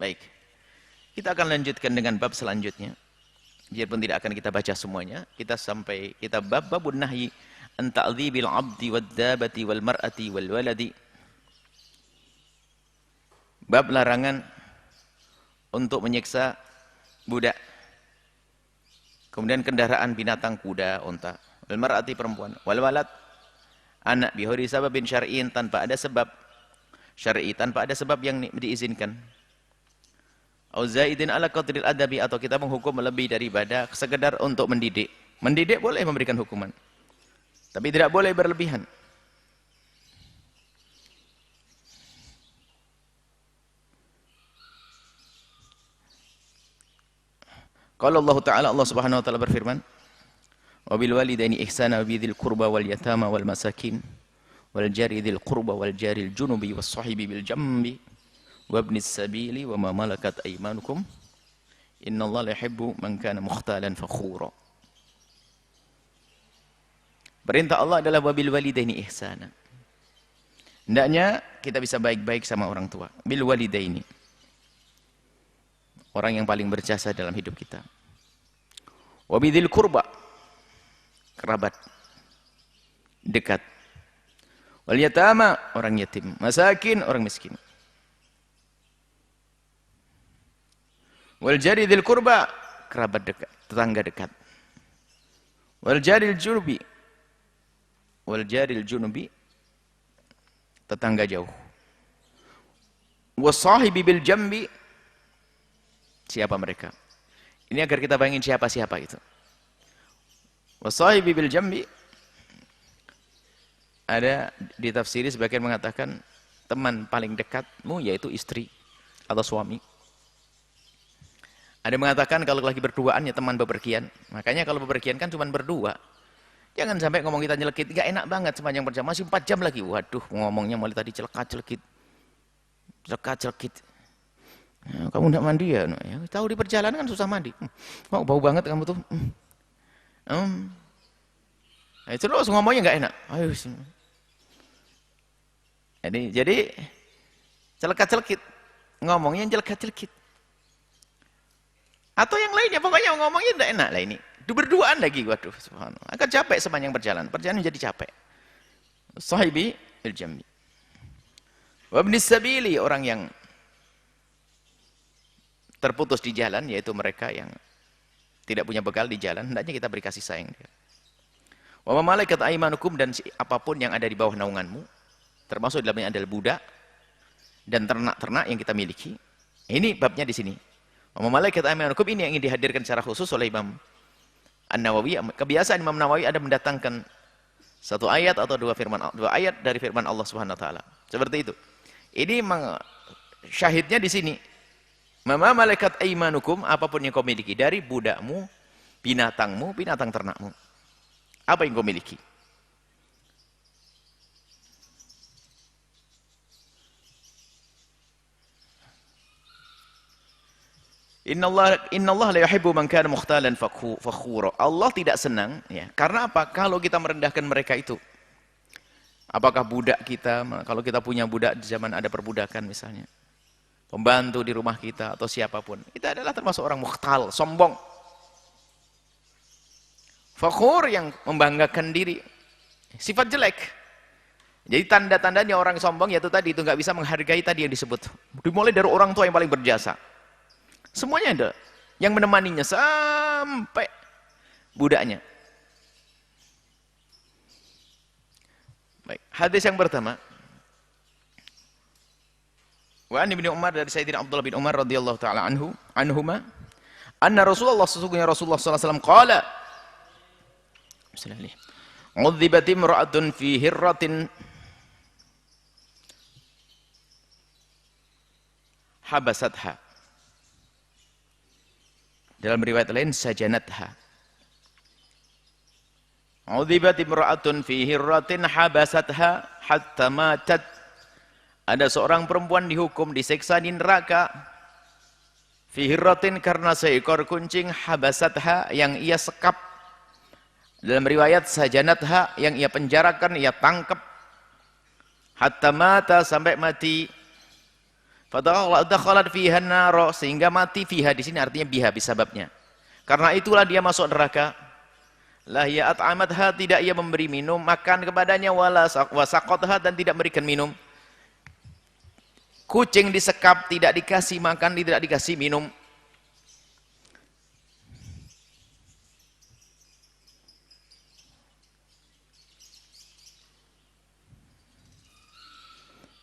Baik. Kita akan lanjutkan dengan bab selanjutnya. Biarpun tidak akan kita baca semuanya, kita sampai babun nahyi an ta'dzibil 'abdi wad-dabati wal mar'ati wal waladi. Bab larangan untuk menyiksa budak. Kemudian kendaraan binatang, kuda, unta. Wal mar'ati, perempuan. Wal walad, anak, bihuri sababin syar'in, tanpa ada sebab syar'i, tanpa ada sebab yang diizinkan. Au zaidin ala qadril adabi, atau kita menghukum lebih daripada sekedar untuk mendidik. Mendidik boleh memberikan hukuman, tapi tidak boleh berlebihan. Qala Allah Ta'ala, Allah Subhanahu wa taala berfirman, wa bil walidaini ihsana wa bidzil qurba wal yatama wal masakin wal jari dzil qurba wal jaril junubi was sahibi bil jambi wabnis sabili wa ma malakat aymanukum innallaha la yuhibbu man kana mukhtalan fakhura. Perintah Allah adalah wabil walidaini ihsana. Hendaknya kita bisa baik-baik sama orang tua. Bil walidaini, orang yang paling berjasa dalam hidup kita. Wabidzil qurba, kerabat dekat. Wal yatama, orang yatim. Masakin, orang miskin. Wal jari dzil qurba, kerabat dekat, tetangga dekat. Wal jaril junubi, wal jaril junubi, tetangga jauh. Wasahibi bil jambi, siapa mereka? Ini agar kita bayangin siapa-siapa itu. Wasahibi bil jambi, ada ditafsiri sebagian mengatakan teman paling dekatmu yaitu istri atau suami. Ada mengatakan kalau lagi berduaan ya teman bepergian. Makanya kalau bepergian kan cuma berdua. Jangan sampai ngomong kita nyelekit, gak enak banget sepanjang perjalanan, masih 4 jam lagi. Waduh, ngomongnya mulai tadi celaka-celekit. Celaka-celekit. Ya, kamu enggak mandi ya? Ya? Tahu di perjalanan kan susah mandi. Kok bau banget kamu tuh? Nah, terus ngomongnya enggak enak. Ayo. Jadi celaka-celekit. Ngomongnya celaka-celekit. Atau yang lainnya, pokoknya ngomongnya tidak enak lah ini. Berduaan lagi, waduh, subhanallah. Akan capek sepanjang perjalanan. Perjalanan menjadi capek. Sahibi bil jambi. Wabnis sabili, orang yang terputus di jalan, yaitu mereka yang tidak punya bekal di jalan, hendaknya kita beri kasih sayang. Wa ma malaikat aymanukum, dan apapun yang ada di bawah naunganmu, termasuk dalamnya adalah budak dan ternak-ternak yang kita miliki. Ini babnya di sini. Wa ma malaikat aymanukum, ini yang ingin dihadirkan secara khusus oleh Imam An-Nawawi. Kebiasaan Imam Nawawi ada mendatangkan satu ayat atau dua ayat dari firman Allah Subhanahu wa taala. Seperti itu. Ini syahidnya di sini. Mama malaikat aimanukum, apapun yang kau miliki dari budakmu, binatangmu, binatang ternakmu. Apa yang kau miliki? Innallaha la yuhibbu man kana mukhtalan fakhura. Allah tidak senang, ya. Karena apa? Kalau kita merendahkan mereka itu. Apakah budak kita, kalau kita punya budak di zaman ada perbudakan misalnya, pembantu di rumah kita atau siapapun, kita adalah termasuk orang mukhtal, sombong. Fakhur, yang membanggakan diri. Sifat jelek. Jadi tanda-tandanya orang sombong yaitu tadi, itu nggak bisa menghargai tadi yang disebut. Dimulai dari orang tua yang paling berjasa. Semuanya ada yang menemaninya sampai budaknya. Baik, hadis yang pertama. Wa an Ibnu Umar, dari Sayyidina Abdullah bin Umar radhiyallahu taala anhuma, anna Rasulullah, sesungguhnya Rasulullah sallallahu alaihi wasallam qala, bismillah, "Udzibat imra'atun fi hirratin habasatha." Dalam riwayat lain sajanatha. Udzibat imra'atun fi hirratin habasatha hatta matat. Ada seorang perempuan dihukum, disiksa di neraka. Fi hirratin, karena seekor kucing, habasatha, yang ia sekap. Dalam riwayat sajanatha, yang ia penjarakan, ia tangkap. Hatta mata, sampai mati. Fadakhalat fiha an-nar, sehingga mati fiha di sini artinya biha bisababnya. Karena itulah dia masuk neraka. La hiya at'amatha, tidak ia memberi minum makan kepadanya, wala wasaqatha, dan tidak memberikan minum. Kucing disekap, tidak dikasih makan, tidak dikasih minum.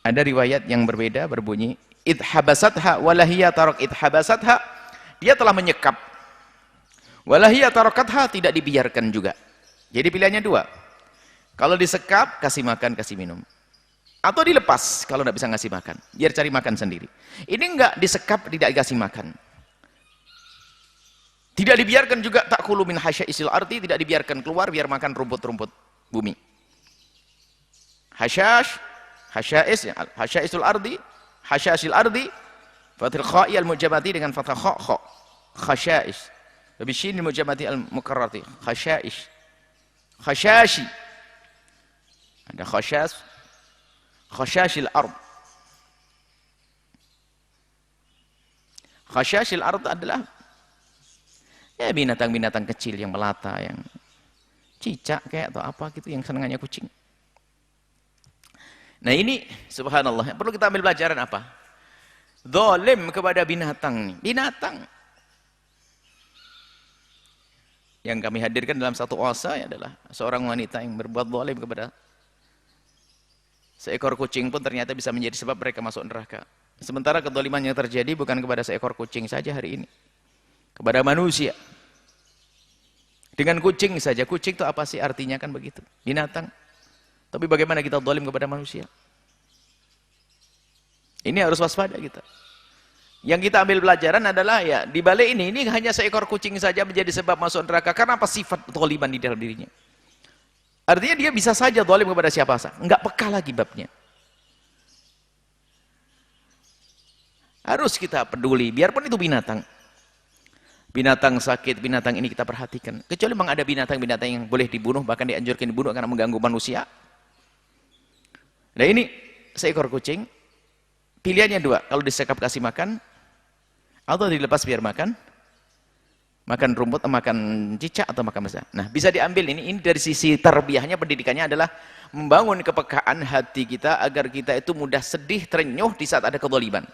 Ada riwayat yang berbeda berbunyi idhabasatha walahiyya tarak idhabasatha, dia telah menyekap, walahiyya tarakatha, tidak dibiarkan juga. Jadi pilihannya dua, kalau disekap kasih makan kasih minum, atau dilepas kalau tidak bisa ngasih makan biar cari makan sendiri. Ini enggak, disekap tidak dikasih makan, tidak dibiarkan juga, ta'kulu min hasyaisil ardi, tidak dibiarkan keluar biar makan rumput-rumput bumi. Hasyaisul ardi, hasyaisil ardi, fathil kha'i al-mujamati dengan fathah kha, khasyais, bishin al-mujamati al-mukarrati, khasyais, khasyashi, ada khasyas, khasyasil ard. Khasyasil ard adalah ya binatang-binatang kecil yang melata, yang cicak kayak atau apa gitu, yang senangannya kucing. Nah ini subhanallah, perlu kita ambil pelajaran apa? Zalim kepada binatang. Binatang yang kami hadirkan dalam satu oasa adalah seorang wanita yang berbuat zalim kepada seekor kucing pun ternyata bisa menjadi sebab mereka masuk neraka. Sementara kezaliman yang terjadi bukan kepada seekor kucing saja hari ini, kepada manusia. Dengan kucing saja, kucing itu apa sih artinya, kan begitu, binatang. Tapi bagaimana kita zalim kepada manusia? Ini harus waspada kita. Yang kita ambil pelajaran adalah ya di balik ini hanya seekor kucing saja menjadi sebab masuk neraka. Karena apa? Sifat zaliman di dalam dirinya. Artinya dia bisa saja zalim kepada siapa saja, enggak peka lagi babnya. Harus kita peduli, biarpun itu binatang. Binatang sakit, binatang ini kita perhatikan. Kecuali memang ada binatang-binatang yang boleh dibunuh, bahkan dianjurkan dibunuh karena mengganggu manusia. Nah ini seekor kucing, pilihannya dua, kalau disekap kasih makan, atau dilepas biar makan rumput, makan cicak, atau makan mesa. Nah bisa diambil ini dari sisi tarbiyahnya, pendidikannya adalah membangun kepekaan hati kita agar kita itu mudah sedih, terenyuh di saat ada kezaliman.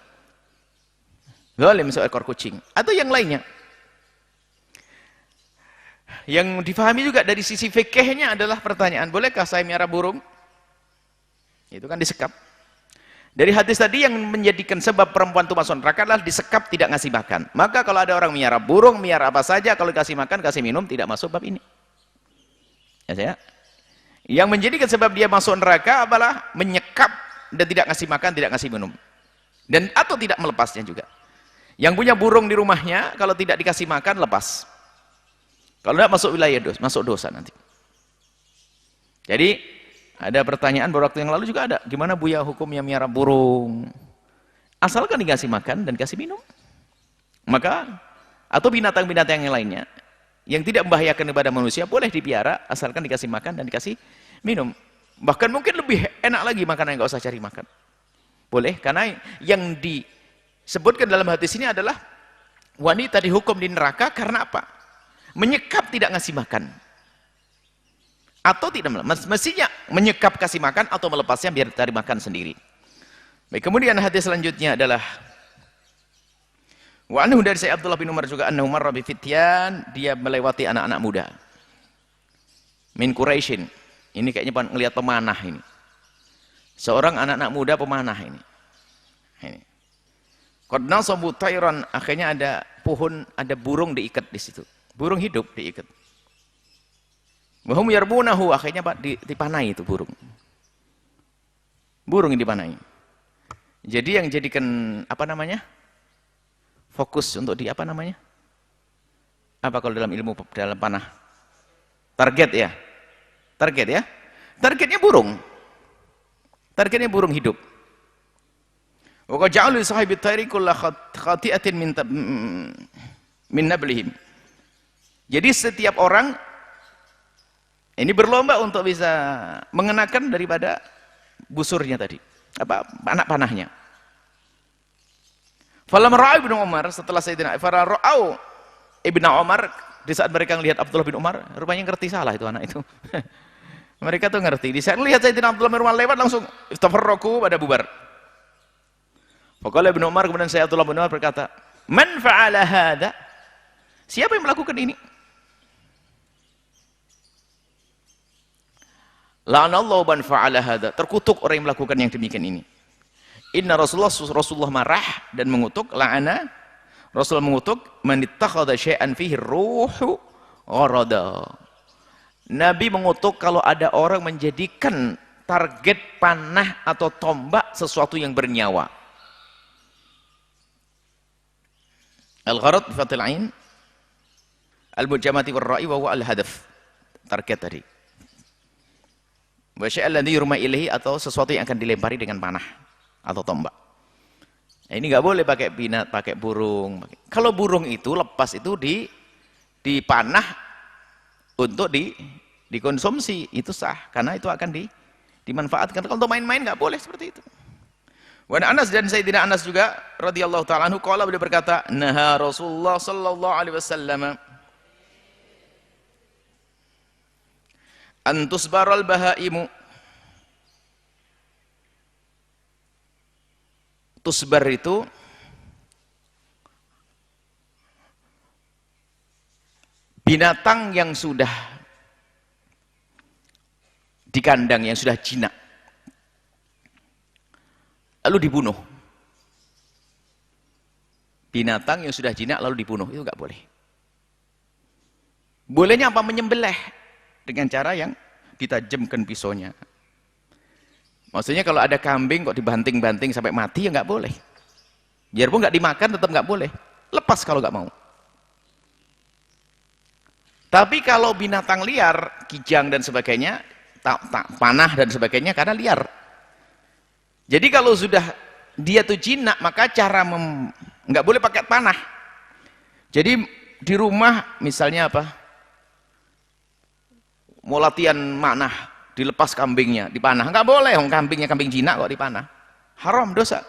Zalim seekor kucing, atau yang lainnya. Yang difahami juga dari sisi fikihnya adalah pertanyaan, bolehkah saya miara burung? Itu kan disekap. Dari hadis tadi yang menjadikan sebab perempuan itu masuk neraka adalah disekap, tidak ngasih makan. Maka kalau ada orang miara burung, miara apa saja, kalau dikasih makan, kasih minum, tidak masuk bab ini. Ya saya. Yang menjadikan sebab dia masuk neraka adalah menyekap dan tidak ngasih makan, tidak ngasih minum. Dan atau tidak melepasnya juga. Yang punya burung di rumahnya, kalau tidak dikasih makan, lepas. Kalau tidak masuk wilayah dosa, masuk dosa nanti. Jadi ada pertanyaan beberapa waktu yang lalu juga ada, gimana Buya hukumnya miara burung? Asalkan dikasih makan dan kasih minum. Maka atau binatang-binatang yang lainnya yang tidak membahayakan kepada manusia boleh dipiara asalkan dikasih makan dan dikasih minum. Bahkan mungkin lebih enak lagi makanan yang nggak usah cari makan. Boleh, karena yang disebutkan dalam hadis ini adalah wanita dihukum di neraka karena apa? Menyekap, tidak ngasih makan. Atau tidak, mestinya menyekap kasih makan atau melepasnya biar cari makan sendiri. Baik, kemudian hadis selanjutnya adalah wa anhu, dari Sayyid Abdullah bin Umar juga, annahu marra bi fityan, dia melewati anak-anak muda min Quraisyin. Ini kayaknya ngelihat pemanah ini. Seorang anak-anak muda pemanah ini. Qad nasabu tayran, akhirnya ada pohon, ada burung diikat di situ. Burung hidup diikat. Wahum yarbunahu, akhirnya Pak dipanai itu burung. Burung yang dipanai. Jadi yang jadikan apa namanya? Fokus untuk di apa namanya? Apa kalau dalam ilmu dalam panah? Target ya. Target ya. Targetnya burung. Targetnya burung hidup. Wa qad ja'alu sahibit tayri kullu khati'atin min nablihim. Jadi setiap orang ini berlomba untuk bisa mengenakan daripada busurnya tadi, apa anak panahnya. Falamma ra'a Ibnu Umar, setelah Sayyidina Fara'au Ibnu Umar, di saat mereka melihat Abdullah bin Umar, rupanya ngerti salah itu anak itu. Mereka tuh ngerti. Di saat lihat Sayyidina Abdullah bin Umar lewat langsung istafarraqu pada bubar. Faqala Ibnu Umar, kemudian saya Abdullah bin Umar berkata, "Man fa'ala hadza?" Siapa yang melakukan ini? La'anallahu man fa'ala hadza. Terkutuk orang yang melakukan yang demikian ini. Inna Rasulullah marah dan mengutuk, la'ana Rasul mengutuk, man ittakhadha syai'an fihi ruhu gharada. Nabi mengutuk kalau ada orang menjadikan target panah atau tombak sesuatu yang bernyawa. Al-gharad bi fathil ain, al-mujamati war-ra'i wa huwa al-hadaf. Target tadi. Wa syai'an ladzi yurma ilaihi, atau sesuatu yang akan dilempari dengan panah atau tombak. Nah, ini nggak boleh pakai binat, pakai burung. Kalau burung itu lepas itu dipanah untuk dikonsumsi, itu sah karena itu akan dimanfaatkan. Kalau untuk main-main nggak boleh seperti itu. Wan Anas, dan Sayyidina Anas juga radhiyallahu taala anhu qala, beliau berkata, naha Rasulullah sallallahu alaihi wasallam an tusbaral bahaimu. Tusbar itu binatang yang sudah di kandang, yang sudah jinak, lalu dibunuh. Binatang yang sudah jinak lalu dibunuh, itu nggak boleh. Bolehnya apa? Menyembelih dengan cara yang ditajamkan pisaunya. Maksudnya kalau ada kambing kok dibanting-banting sampai mati, ya nggak boleh. Biarpun nggak dimakan tetap nggak boleh. Lepas kalau nggak mau. Tapi kalau binatang liar, kijang dan sebagainya, panah dan sebagainya, karena liar. Jadi kalau sudah dia tuh jinak, maka cara nggak boleh pakai panah. Jadi di rumah misalnya apa? Mau latihan manah, dilepas kambingnya, dipanah, nggak boleh. Kambingnya kambing jinak kok dipanah, haram, dosa.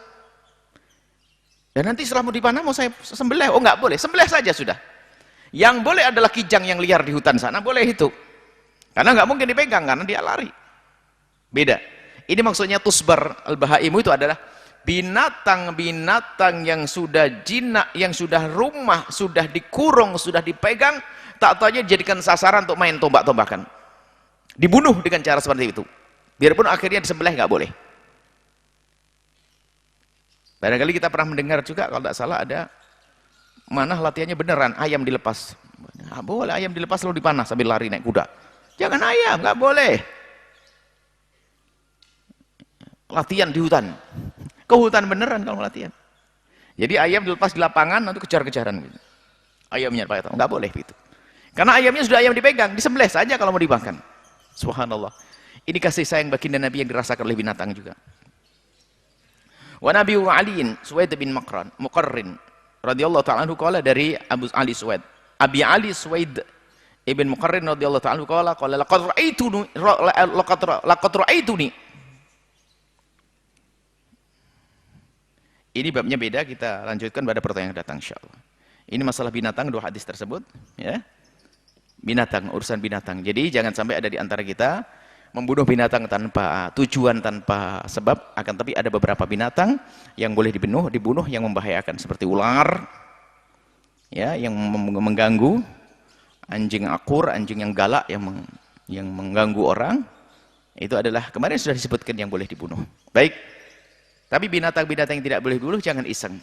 Dan nanti setelah mau dipanah mau saya sembelih, oh nggak boleh, sembelih saja sudah. Yang boleh adalah kijang yang liar di hutan sana, boleh itu, karena nggak mungkin dipegang karena dia lari. Beda. Ini maksudnya tusbar al-bahaimu itu adalah binatang-binatang yang sudah jinak, yang sudah rumah, sudah dikurung, sudah dipegang, tak taunya dijadikan sasaran untuk main tombak-tombakan. Dibunuh dengan cara seperti itu. Biarpun akhirnya disembelih nggak boleh. Barangkali kita pernah mendengar juga, kalau tidak salah ada mana latihannya beneran, ayam dilepas. Nggak boleh ayam dilepas lalu dipanah sambil lari naik kuda. Jangan ayam, nggak boleh. Latihan di hutan. Ke hutan beneran kalau latihan. Jadi ayam dilepas di lapangan, nanti kejar-kejaran gitu. Ayamnya pakai nggak boleh gitu. Karena ayamnya sudah ayam dipegang, disembelih saja kalau mau dimakan. Subhanallah. Ini kasih sayang baginda Nabi yang dirasakan oleh binatang juga. Wa Nabi Aliin Suwaid bin Muqarrin radhiyallahu ta'ala anhu qala, dari Abu Ali Suwaid. Abi Ali Suwaid ibn Muqarrin radhiyallahu ta'ala anhu qala laqad ra'aituni. Ini babnya beda, kita lanjutkan pada pertanyaan yang datang insyaallah. Ini masalah binatang, dua hadis tersebut ya. Binatang, urusan binatang. Jadi jangan sampai ada di antara kita membunuh binatang tanpa tujuan, tanpa sebab. Akan tapi ada beberapa binatang yang boleh dibunuh yang membahayakan, seperti ular ya, yang mengganggu, anjing akur, anjing yang galak yang mengganggu orang. Itu adalah kemarin sudah disebutkan yang boleh dibunuh. Baik. Tapi binatang-binatang yang tidak boleh dibunuh jangan iseng.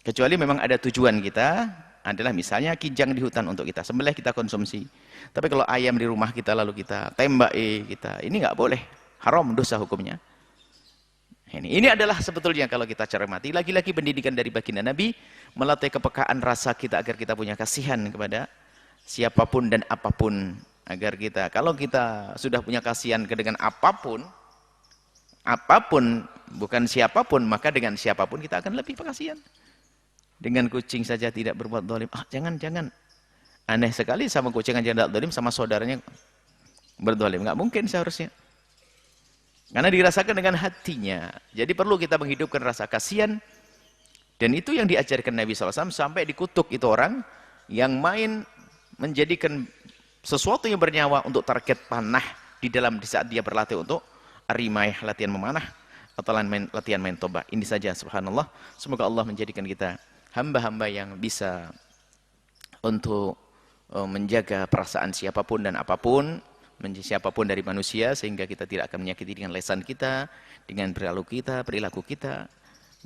Kecuali memang ada tujuan kita, adalah misalnya kijang di hutan untuk kita sembelih, kita konsumsi. Tapi kalau ayam di rumah kita lalu kita tembak, ini nggak boleh, haram, dosa hukumnya. Ini adalah sebetulnya kalau kita cermati, lagi-lagi pendidikan dari baginda Nabi, melatih kepekaan rasa kita agar kita punya kasihan kepada siapapun dan apapun. Agar kita, kalau kita sudah punya kasihan dengan apapun, bukan siapapun, maka dengan siapapun kita akan lebih kasihan. Dengan kucing saja tidak berbuat zalim. Jangan. Aneh sekali sama kucing yang tidak zalim sama saudaranya berzalim. Nggak mungkin seharusnya. Karena dirasakan dengan hatinya. Jadi perlu kita menghidupkan rasa kasihan Dan itu yang diajarkan Nabi SAW sampai dikutuk itu orang yang main menjadikan sesuatu yang bernyawa untuk target panah di saat dia berlatih untuk rimayah, latihan memanah atau latihan main toba. Ini saja subhanallah. Semoga Allah menjadikan kita hamba-hamba yang bisa untuk menjaga perasaan siapapun dan apapun, siapapun dari manusia, sehingga kita tidak akan menyakiti dengan lisan kita, dengan perilaku kita,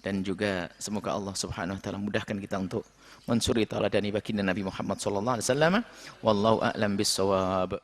dan juga semoga Allah Subhanahu wa taala mudahkan kita untuk mensuri taladani baginda Nabi Muhammad sallallahu alaihi wasallam. Wallahu a'lam bissawab.